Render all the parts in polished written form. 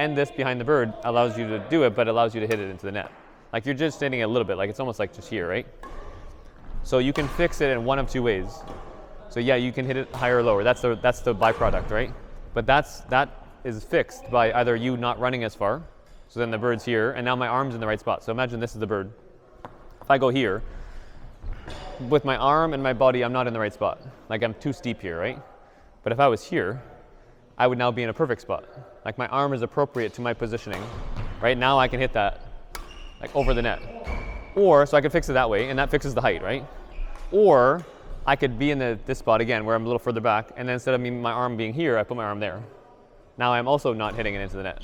and this behind the bird allows you to do it, but allows you to hit it into the net. Like you're just hitting it a little bit, like it's almost like just here, right? So you can fix it in one of two ways. So yeah, you can hit it higher or lower. That's the byproduct, right? But that is fixed by either you not running as far, so then the bird's here, and now my arm's in the right spot. So imagine this is the bird. If I go here, with my arm and my body, I'm not in the right spot. Like I'm too steep here, right? But if I was here, I would now be in a perfect spot. Like my arm is appropriate to my positioning. Right now I can hit that like over the net. Or, so I could fix it that way, and that fixes the height, right? Or I could be in this spot again where I'm a little further back, and then instead of my arm being here, I put my arm there. Now I'm also not hitting it into the net.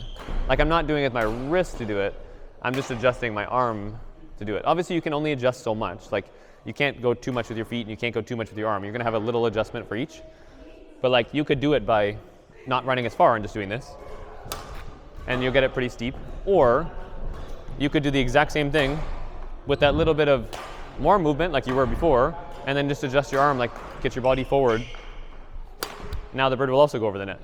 Like I'm not doing it with my wrist to do it, I'm just adjusting my arm to do it. Obviously you can only adjust so much. Like you can't go too much with your feet and you can't go too much with your arm. You're gonna have a little adjustment for each. But like you could do it by not running as far and just doing this, and you'll get it pretty steep. Or you could do the exact same thing with that little bit of more movement like you were before, and then just adjust your arm, like get your body forward. Now the bird will also go over the net.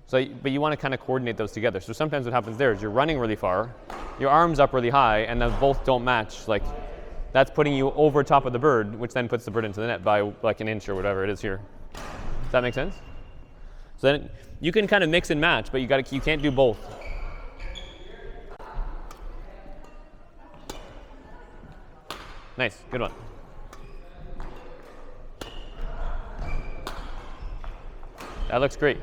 So, but you want to kind of coordinate those together. So sometimes what happens there is you're running really far, your arm's up really high, and then both don't match. Like that's putting you over top of the bird, which then puts the bird into the net by like an inch or whatever it is here. Does that make sense? So then you can kind of mix and match, but you can't do both. Nice, good one. That looks great.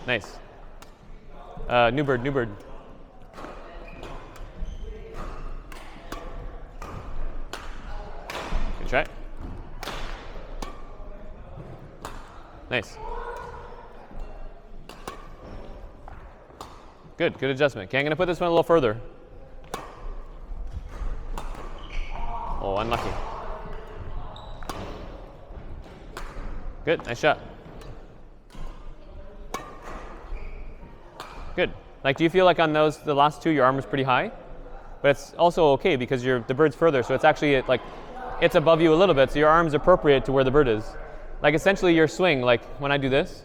Nice. New bird, new bird. Good try. Nice. Good adjustment. Okay, I'm going to put this one a little further. Oh, unlucky. Good, nice shot. Good. Like, do you feel like on those, the last two, your arm is pretty high? But it's also okay because the bird's further, so it's actually like, it's above you a little bit, so your arm's appropriate to where the bird is. Like essentially your swing, like when I do this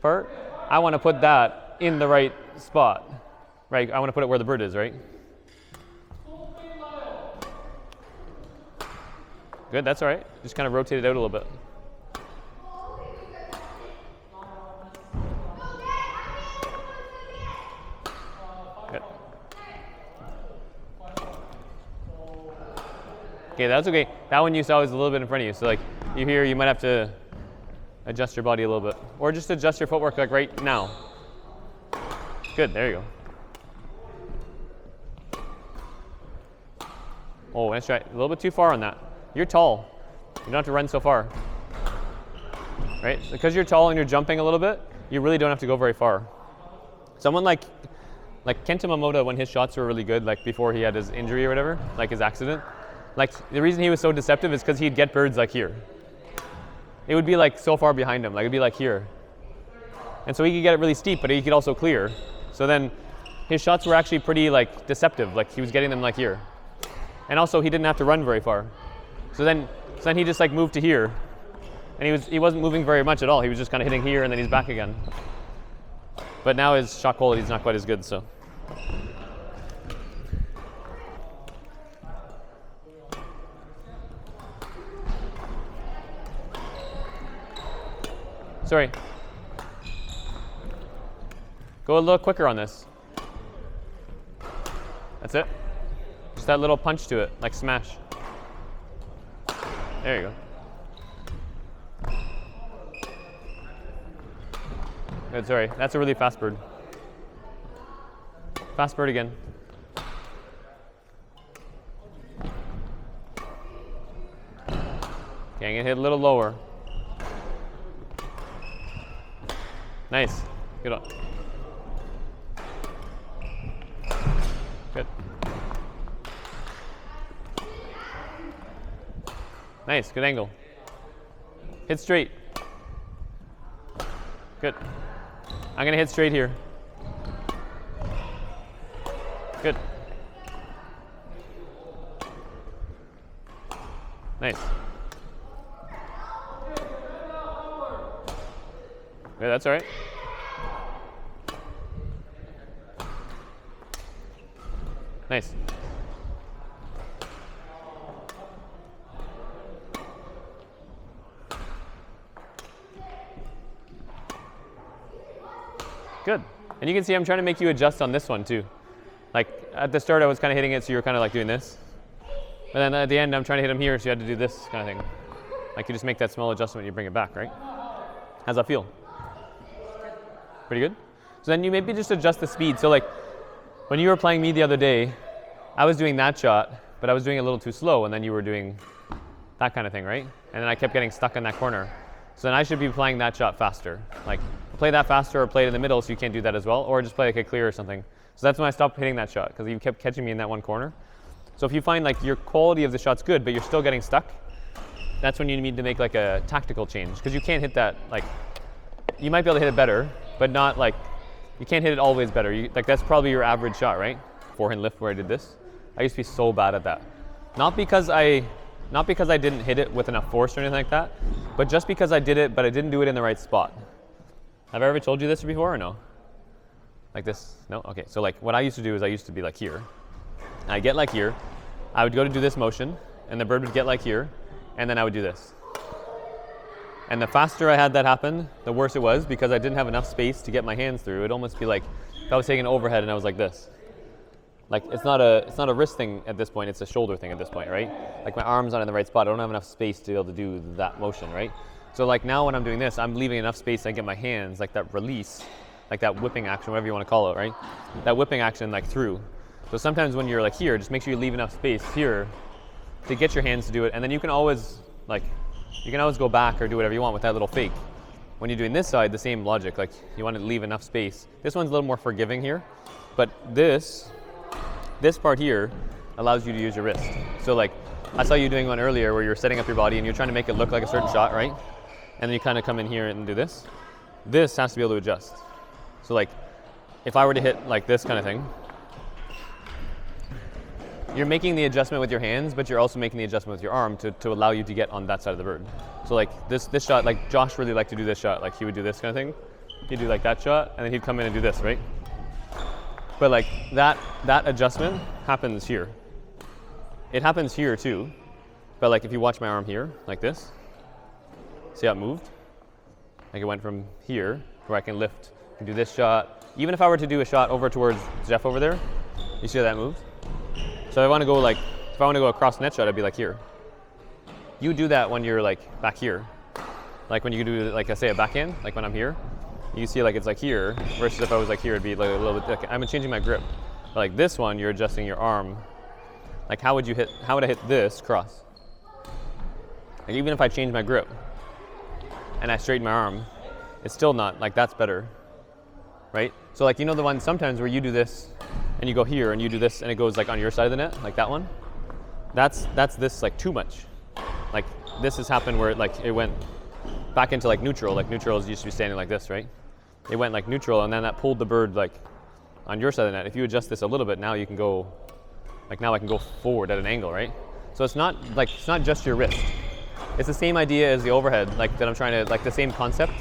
part, I want to put that in the right spot, right? I want to put it where the bird is, right? Good, that's all right. Just kind of rotate it out a little bit. Good. Okay, that's okay. That one you saw was a little bit in front of you. So like you might have to adjust your body a little bit. Or just adjust your footwork like right now. Good, there you go. Oh, nice try. A little bit too far on that. You're tall. You don't have to run so far. Right? Because you're tall and you're jumping a little bit, you really don't have to go very far. Someone like Kenta Momoda, when his shots were really good, like before he had his injury or whatever, like his accident, like the reason he was so deceptive is because he'd get birds like here. It would be like so far behind him, like it'd be like here. And so he could get it really steep, but he could also clear. So then his shots were actually pretty like deceptive, like he was getting them like here. And also he didn't have to run very far. So then he just like moved to here. And he wasn't moving very much at all. He was just kind of hitting here and then he's back again. But now his shot quality is not quite as good, so. Sorry. Go a little quicker on this. That's it. Just that little punch to it, like smash. There you go. Good, sorry. That's a really fast bird. Fast bird again. Okay, I'm gonna hit a little lower. Nice. Good on. Good. Nice, good angle. Hit straight. Good. I'm gonna hit straight here. Good. Nice. Yeah, that's all right. Nice. Good. And you can see I'm trying to make you adjust on this one too. Like at the start I was kind of hitting it so you were kind of like doing this. But then at the end I'm trying to hit him here so you had to do this kind of thing. Like you just make that small adjustment and you bring it back, right? How's that feel? Pretty good? So then you maybe just adjust the speed. So like when you were playing me the other day, I was doing that shot, but I was doing it a little too slow and then you were doing that kind of thing, right? And then I kept getting stuck in that corner. So then I should be playing that shot faster. Like play that faster or play it in the middle so you can't do that as well, or just play like a clear or something. So that's when I stopped hitting that shot because you kept catching me in that one corner. So if you find like your quality of the shot's good, but you're still getting stuck, that's when you need to make like a tactical change because you can't hit that, like, you might be able to hit it better, but not like, you can't hit it always better. Like that's probably your average shot, right? Forehand lift where I did this. I used to be so bad at that. Not because I didn't hit it with enough force or anything like that, but just because I did it, but I didn't do it in the right spot. Have I ever told you this before or no? Like this? No? Okay, so like what I used to do is I used to be like here. I get like here, I would go to do this motion, and the bird would get like here, and then I would do this. And the faster I had that happen, the worse it was because I didn't have enough space to get my hands through. It'd almost be like if I was taking an overhead and I was like this. Like it's not a wrist thing at this point, it's a shoulder thing at this point, right? Like my arm's not in the right spot, I don't have enough space to be able to do that motion, right? So like now when I'm doing this, I'm leaving enough space so I get my hands, like that release, like that whipping action, whatever you want to call it, right? That whipping action like through. So sometimes when you're like here, just make sure you leave enough space here to get your hands to do it, and then you can always go back or do whatever you want with that little fake. When you're doing this side, the same logic, like you want to leave enough space. This one's a little more forgiving here, but this part here allows you to use your wrist. So like I saw you doing one earlier where you're setting up your body and you're trying to make it look like a certain shot, right? And then you kind of come in here and do this. This has to be able to adjust. So like if I were to hit like this kind of thing, you're making the adjustment with your hands, but you're also making the adjustment with your arm to allow you to get on that side of the bird. So like this shot, like Josh really liked to do this shot. Like he would do this kind of thing. He'd do like that shot and then he'd come in and do this, right? But like that adjustment happens here. It happens here too. But like if you watch my arm here, like this, see how it moved? Like it went from here where I can lift and do this shot. Even if I were to do a shot over towards Jeff over there, you see how that moved? So if I want to go across net shot, I'd be like here. You do that when you're like back here. Like when you do like I say a backhand, like when I'm here, you see like it's like here, versus if I was like here, it'd be like a little bit, like, I'm changing my grip. But like this one, you're adjusting your arm. Like how would I hit this cross? Like even if I change my grip and I straighten my arm, it's still not, like that's better, right? So like, you know the one sometimes where you do this and you go here and you do this and it goes like on your side of the net, like that one? That's this like too much. Like this has happened where it went back into like neutral. Like neutral used to be standing like this, right? It went like neutral and then that pulled the bird like on your side of the net. If you adjust this a little bit, now you can go, like now I can go forward at an angle, right? So it's not just your wrist. It's the same idea as the overhead, like that I'm trying to, like the same concept.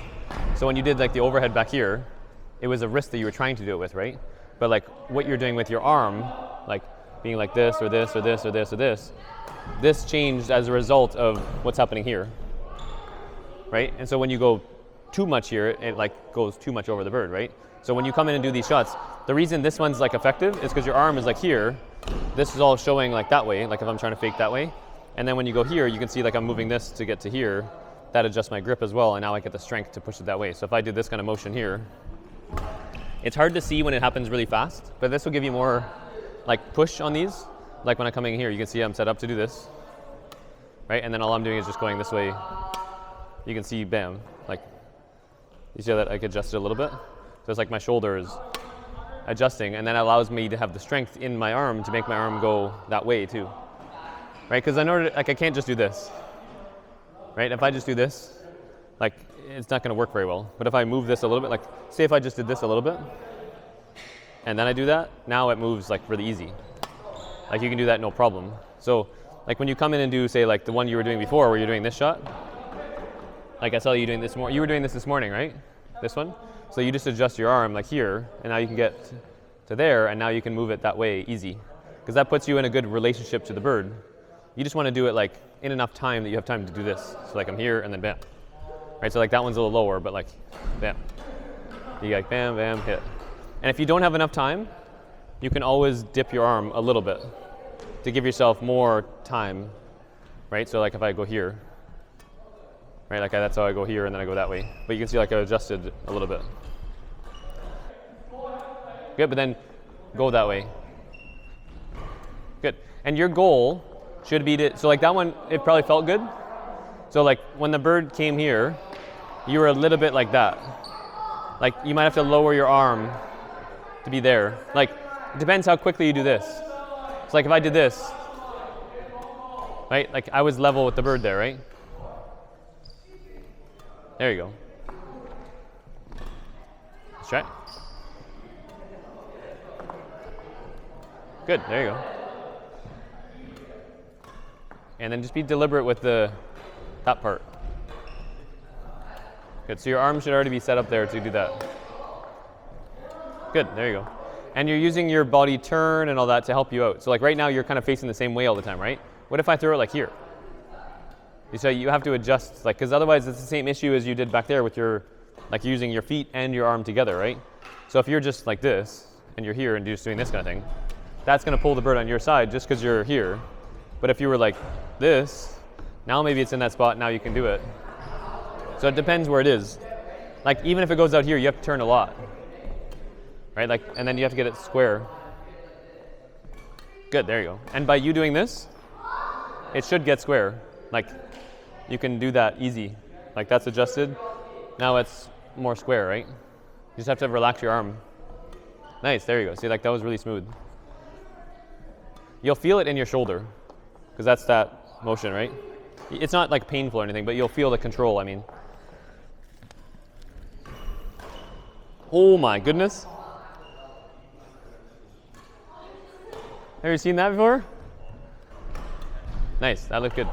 So when you did like the overhead back here, it was a wrist that you were trying to do it with, right? But like what you're doing with your arm, like being like this or this or this or this or this changed as a result of what's happening here, right? And so when you go too much here, it like goes too much over the bird, right? So when you come in and do these shots, the reason this one's like effective is because your arm is like here. This is all showing like that way, like if I'm trying to fake that way. And then when you go here, you can see like I'm moving this to get to here. That adjusts my grip as well, and now I get the strength to push it that way. So if I did this kind of motion here, it's hard to see when it happens really fast, but this will give you more like push on these. Like when I'm coming here, you can see I'm set up to do this, right? And then all I'm doing is just going this way. You can see, bam, like, you see that I can adjust it a little bit? So it's like my shoulder is adjusting, and then it allows me to have the strength in my arm to make my arm go that way too, right? Because in order, like I can't just do this, right? If I just do this, like it's not gonna work very well. But if I move this a little bit, like say if I just did this a little bit, and then I do that, now it moves like really easy. Like you can do that no problem. So like when you come in and do say like the one you were doing before where you're doing this shot, like I saw you doing this you were doing this morning, right? this one. So you just adjust your arm like here, and now you can get to there, and now you can move it that way easy. Because that puts you in a good relationship to the bird. You just want to do it like in enough time that you have time to do this. So like I'm here and then bam. Right, so like that one's a little lower, but like bam. You like bam, bam, hit. And if you don't have enough time, you can always dip your arm a little bit to give yourself more time, right? So like if I go here, right, like that's how I go here and then I go that way. But you can see like I adjusted a little bit. Good, but then go that way. Good, and your goal should be to, so like that one, it probably felt good. So like when the bird came here, you were a little bit like that. Like you might have to lower your arm to be there. Like it depends how quickly you do this. So like if I did this, right? Like I was level with the bird there, right? There you go. Let's try it. Good, there you go. And then just be deliberate with the top part. Good, so your arm should already be set up there to do that. Good, there you go. And you're using your body turn and all that to help you out. So like right now you're kind of facing the same way all the time, right? What if I throw it like here? So you have to adjust, like, because otherwise it's the same issue as you did back there with your, like using your feet and your arm together, right? So if you're just like this and you're here and you're just doing this kind of thing, that's going to pull the bird on your side just because you're here. But if you were like this, now maybe it's in that spot, now you can do it. So it depends where it is. Like even if it goes out here, you have to turn a lot, right? Like, and then you have to get it square. Good, there you go. And by you doing this, it should get square. Like you can do that easy. Like that's adjusted. Now it's more square, right? You just have to relax your arm. Nice, there you go. See, like that was really smooth. You'll feel it in your shoulder because that's that motion, right? It's not like painful or anything, but you'll feel the control, I mean. Oh my goodness. Have you seen that before? Nice, that looked good.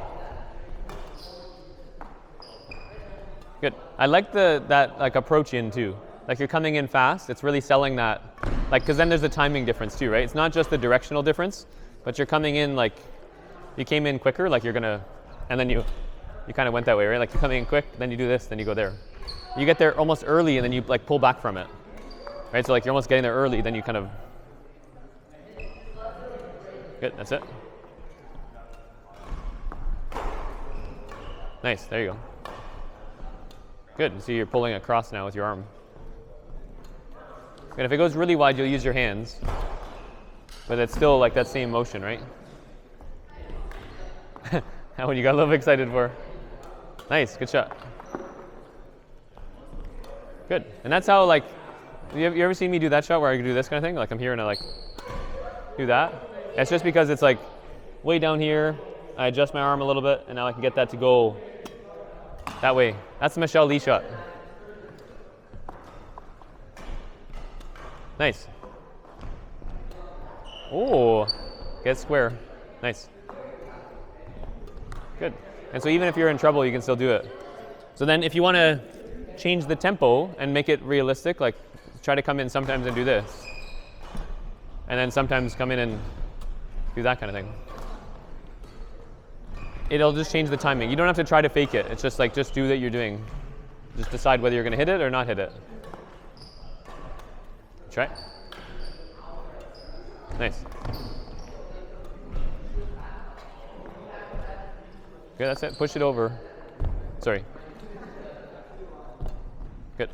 Good. I like that like approach in too. Like you're coming in fast, it's really selling that. Like, because then there's a timing difference too, right? It's not just the directional difference, but you're coming in like, you came in quicker, like you're gonna, and then you kind of went that way, right? Like you're coming in quick, then you do this, then you go there. You get there almost early and then you like pull back from it, right? So like you're almost getting there early, then you kind of, good, that's it. Nice, there you go. Good, so you're pulling across now with your arm. And if it goes really wide, you'll use your hands, but it's still like that same motion, right? That one you got a little bit excited for. Nice, good shot. Good, and that's how like, you ever seen me do that shot where I can do this kind of thing? Like I'm here and I like do that. It's just because it's like way down here, I adjust my arm a little bit and now I can get that to go that way. That's the Michelle Lee shot. Nice. Oh, get square. Nice. Good. And so even if you're in trouble, you can still do it. So then if you want to change the tempo and make it realistic, like try to come in sometimes and do this. And then sometimes come in and do that kind of thing. It'll just change the timing. You don't have to try to fake it. It's just like, just do what you're doing. Just decide whether you're going to hit it or not hit it. Try. Nice. Good, that's it. Push it over. Sorry. Good.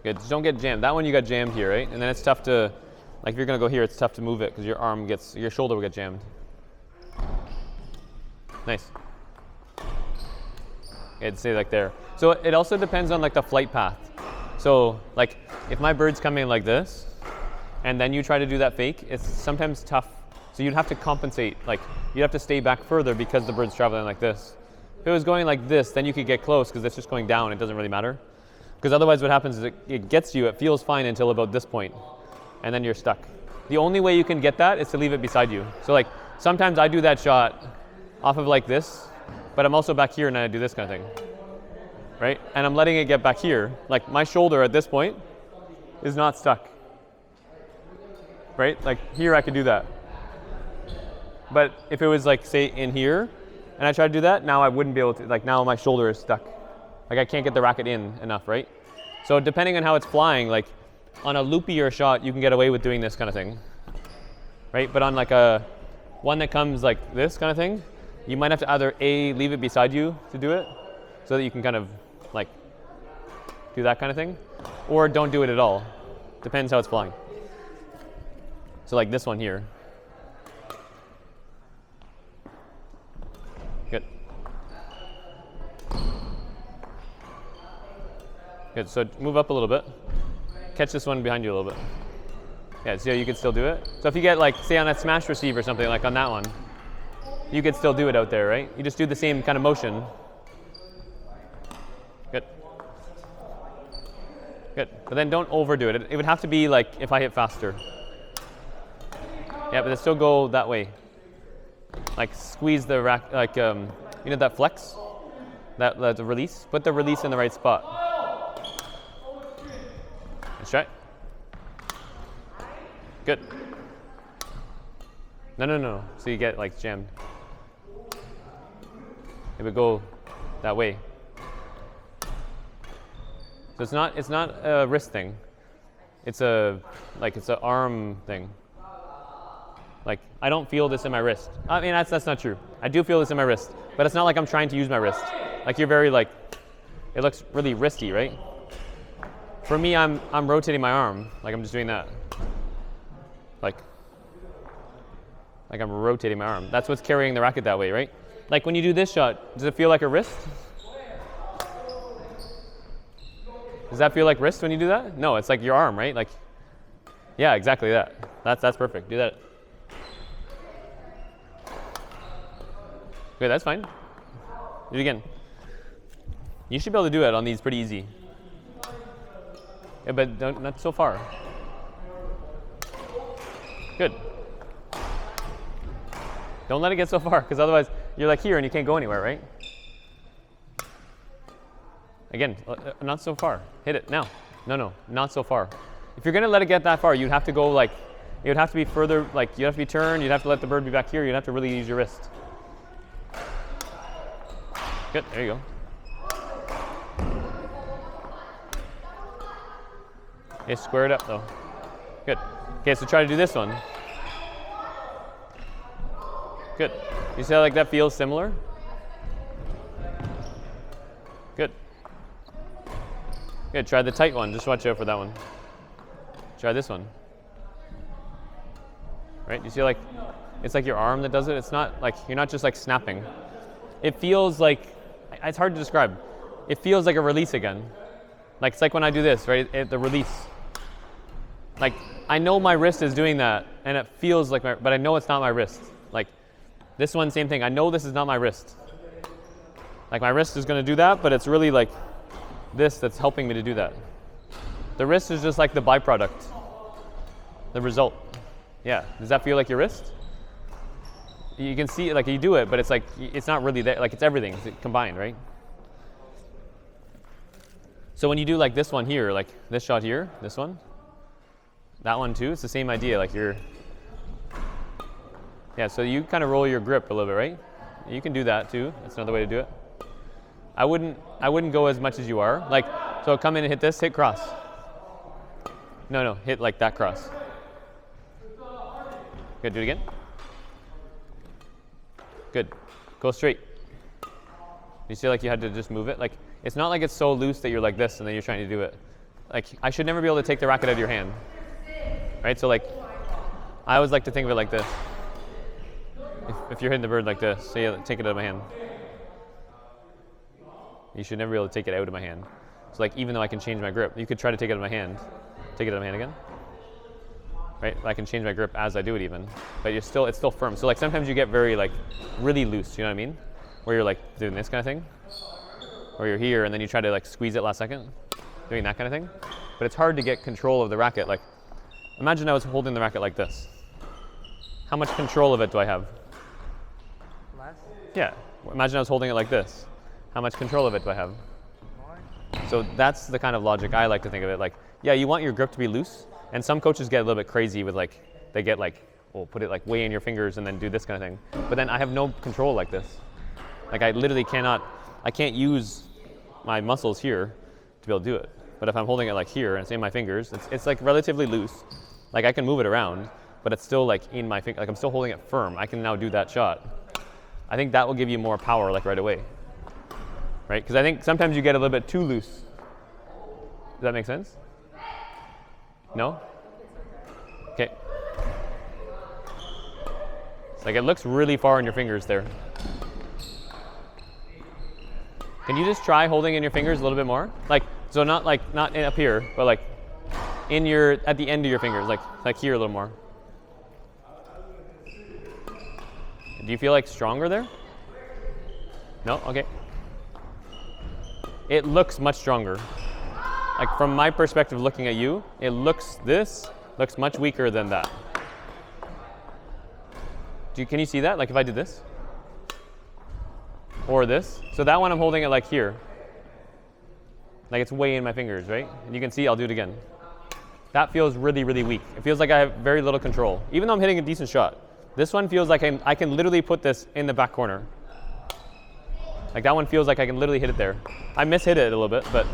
Good, just don't get jammed. That one you got jammed here, right? And then it's tough to, like if you're gonna go here, it's tough to move it because your shoulder will get jammed. Nice. I'd say like there. So it also depends on like the flight path. So like if my bird's coming like this, and then you try to do that fake, it's sometimes tough. So you'd have to compensate, like you'd have to stay back further because the bird's traveling like this. If it was going like this, then you could get close because it's just going down, it doesn't really matter. Because otherwise what happens is it gets you, it feels fine until about this point, and then you're stuck. The only way you can get that is to leave it beside you. So like sometimes I do that shot off of like this, but I'm also back here and I do this kind of thing, right? And I'm letting it get back here. Like my shoulder at this point is not stuck, right? Like here I could do that. But if it was like, say, in here, and I tried to do that, now I wouldn't be able to, like now my shoulder is stuck. Like I can't get the racket in enough, right? So depending on how it's flying, like on a loopier shot, you can get away with doing this kind of thing, right? But on like a one that comes like this kind of thing, you might have to either A, leave it beside you to do it, so that you can kind of like do that kind of thing, or don't do it at all. Depends how it's flying. So like this one here. Good. Good, so move up a little bit. Catch this one behind you a little bit. Yeah, see how you could still do it? So if you get like, say on a smash receive or something like on that one, you could still do it out there, right? You just do the same kind of motion. Good. Good, but then don't overdo it. It would have to be like if I hit faster. Yeah, but still go that way. Like squeeze the rack, like, you know that flex? That release? Put the release in the right spot. Let's try it. Good. No. So you get like jammed. It would go that way. So it's not a wrist thing. It's an arm thing. Like I don't feel this in my wrist. I mean that's not true. I do feel this in my wrist, but it's not like I'm trying to use my wrist. Like you're very like, it looks really wristy, right? For me, I'm rotating my arm. Like I'm just doing that. Like I'm rotating my arm. That's what's carrying the racket that way, right? Like when you do this shot, does it feel like a wrist? Does that feel like wrist when you do that? No, it's like your arm, right? Like, yeah, exactly that. That's perfect. Do that. Okay, that's fine. Do it again. You should be able to do it on these pretty easy. Yeah, but not so far. Good. Don't let it get so far, because otherwise you're like here and you can't go anywhere, right? Again, not so far. Hit it now. No, not so far. If you're gonna let it get that far, you'd have to go like, it would have to be further, like you'd have to be turned, you'd have to let the bird be back here, you'd have to really use your wrist. Good, there you go. Okay, square it up though. Good. Okay, so try to do this one. Good. You see how like that feels similar? Good. Good, try the tight one. Just watch out for that one. Try this one. Right, you see like, it's like your arm that does it. It's not like, you're not just like snapping. It feels like, it's hard to describe. It feels like a release again. Like it's like when I do this, right, the release. Like I know my wrist is doing that and it feels like but I know it's not my wrist. Like this one, same thing. I know this is not my wrist. Like my wrist is gonna do that, but it's really like this that's helping me to do that. The wrist is just like the byproduct, the result. Yeah, does that feel like your wrist? You can see, like you do it, but it's like, it's not really there, like it's everything, it's combined, right? So when you do like this one here, like this shot here, this one, that one too, it's the same idea, like yeah, so you kind of roll your grip a little bit, right? You can do that too, that's another way to do it. I wouldn't go as much as you are. Like, so come in and hit this, hit cross. No, hit like that cross. Good, do it again. Good, go straight. You see like you had to just move it? Like, it's not like it's so loose that you're like this and then you're trying to do it. Like, I should never be able to take the racket out of your hand. Right, so like, I always like to think of it like this. If you're hitting the bird like this, say so take it out of my hand. You should never be able to take it out of my hand. So like, even though I can change my grip, you could try to take it out of my hand. Take it out of my hand again. Right, I can change my grip as I do it even, but it's still firm. So like sometimes you get very like, really loose, you know what I mean? Where you're like doing this kind of thing. Or you're here and then you try to like squeeze it last second. Doing that kind of thing. But it's hard to get control of the racket. Like, imagine I was holding the racket like this. How much control of it do I have? Less? Yeah. Imagine I was holding it like this. How much control of it do I have? More? So that's the kind of logic I like to think of it. Like, yeah, you want your grip to be loose, and some coaches get a little bit crazy with like, they get like, well, put it like way in your fingers and then do this kind of thing. But then I have no control like this. Like I literally I can't use my muscles here to be able to do it. But if I'm holding it like here and it's in my fingers, it's like relatively loose. Like I can move it around, but it's still like in my finger, like I'm still holding it firm. I can now do that shot. I think that will give you more power like right away. Right? Because I think sometimes you get a little bit too loose. Does that make sense? No? Okay. It's like it looks really far in your fingers there. Can you just try holding in your fingers a little bit more? Like, so not up here, but like at the end of your fingers, like here a little more. Do you feel like stronger there? No? Okay. It looks much stronger. Like from my perspective looking at you, this looks much weaker than that. Can you see that? Like if I did this? Or this? So that one I'm holding it like here. Like it's way in my fingers, right? And you can see, I'll do it again. That feels really, really weak. It feels like I have very little control. Even though I'm hitting a decent shot. This one feels like I can literally put this in the back corner. Like that one feels like I can literally hit it there. I mishit it a little bit, but